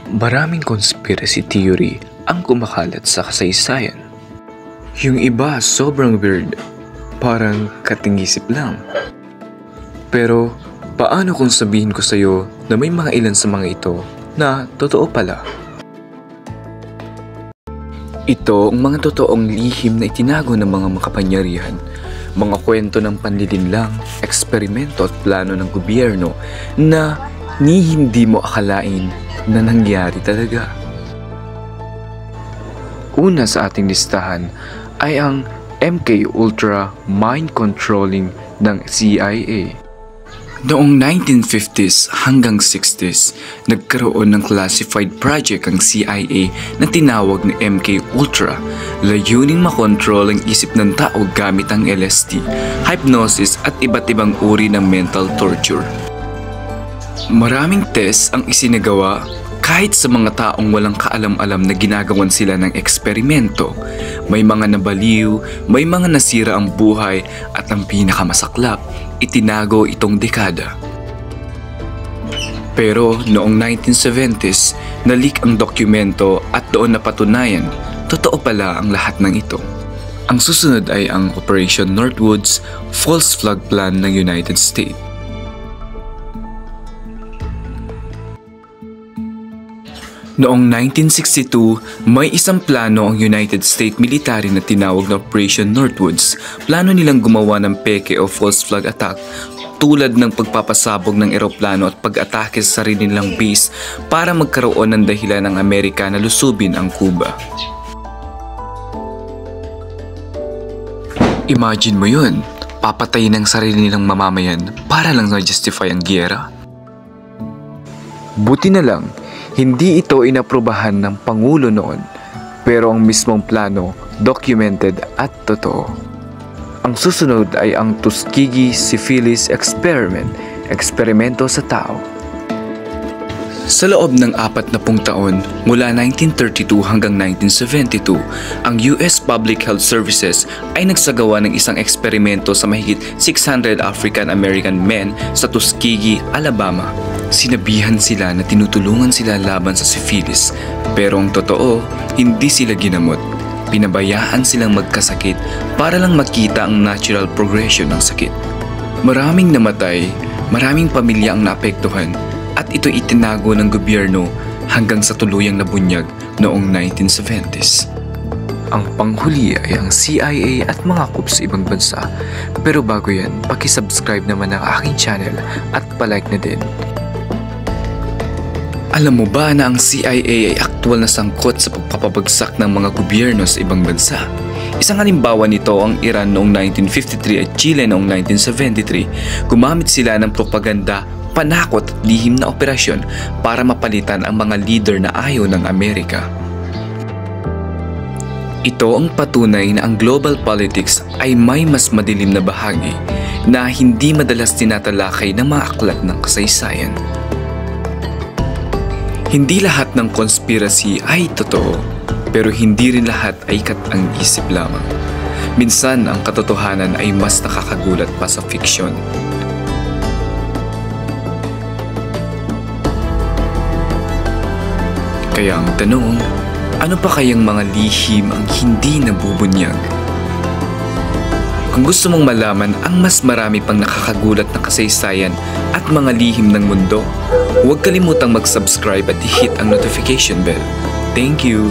Maraming conspiracy theory ang kumakalat sa kasaysayan. Yung iba sobrang weird, parang katingisip lang. Pero paano kung sabihin ko sa'yo na may mga ilan sa mga ito na totoo pala? Ito ang mga totoong lihim na itinago ng mga makapangyarihan, mga kwento ng panlilinlang, eksperimento at plano ng gobyerno na hindi mo akalain na nangyari talaga. Una sa ating listahan ay ang MK Ultra mind controlling ng CIA. Noong 1950s hanggang 60s, nagkaroon ng classified project ang CIA na tinawag na MK Ultra. Layuning makontrol ang isip ng tao gamit ang LSD, hypnosis at iba't ibang uri ng mental torture. Maraming test ang isinagawa kahit sa mga taong walang kaalam-alam na ginagawan sila ng eksperimento. May mga nabaliw, may mga nasira ang buhay at ang pinakamasaklap, itinago itong dekada. Pero noong 1970s, nalik ang dokumento at doon napatunayan, totoo pala ang lahat ng ito. Ang susunod ay ang Operation Northwoods false flag plan ng United States. Noong 1962, may isang plano ang United States military na tinawag na Operation Northwoods. Plano nilang gumawa ng peke o false flag attack tulad ng pagpapasabog ng eroplano at pag-atake sa sarili nilang base para magkaroon ng dahilan ng Amerika na lusubin ang Cuba. Imagine mo yun, papatayin ng sarili nilang mamamayan para lang na-justify ang giyera? Buti na lang, hindi ito inaprubahan ng Pangulo noon, pero ang mismong plano documented at totoo. Ang susunod ay ang Tuskegee Syphilis Experiment, eksperimento sa tao. Sa loob ng 40 taon, mula 1932 hanggang 1972, ang US Public Health Services ay nagsagawa ng isang eksperimento sa mahigit 600 African-American men sa Tuskegee, Alabama. Sinabihan sila na tinutulungan sila laban sa syphilis, pero ang totoo, hindi sila ginamot. Pinabayaan silang magkasakit para lang makita ang natural progression ng sakit. Maraming namatay, maraming pamilya ang naapektuhan, at ito itinago ng gobyerno hanggang sa tuluyang nabunyag noong 1970s. Ang panghuli ay ang CIA at mga coups sa ibang bansa. Pero bago yan, paki-subscribe naman ang aking channel at palike na din. Alam mo ba na ang CIA ay aktwal na sangkot sa pagpapabagsak ng mga gobyerno sa ibang bansa? Isang halimbawa nito ang Iran noong 1953 at Chile noong 1973. Gumamit sila ng propaganda, panakot at lihim na operasyon para mapalitan ang mga leader na ayaw ng Amerika. Ito ang patunay na ang global politics ay may mas madilim na bahagi na hindi madalas tinatalakay ng mga aklat ng kasaysayan. Hindi lahat ng conspiracy ay totoo, pero hindi rin lahat ay katang-isip lamang. Minsan ang katotohanan ay mas nakakagulat pa sa fiksyon. Kaya ang tanong, ano pa kayang mga lihim ang hindi nabubunyag? Kung gusto mong malaman ang mas marami pang nakakagulat na kasaysayan at mga lihim ng mundo, huwag kalimutang mag-subscribe at i-hit ang notification bell. Thank you!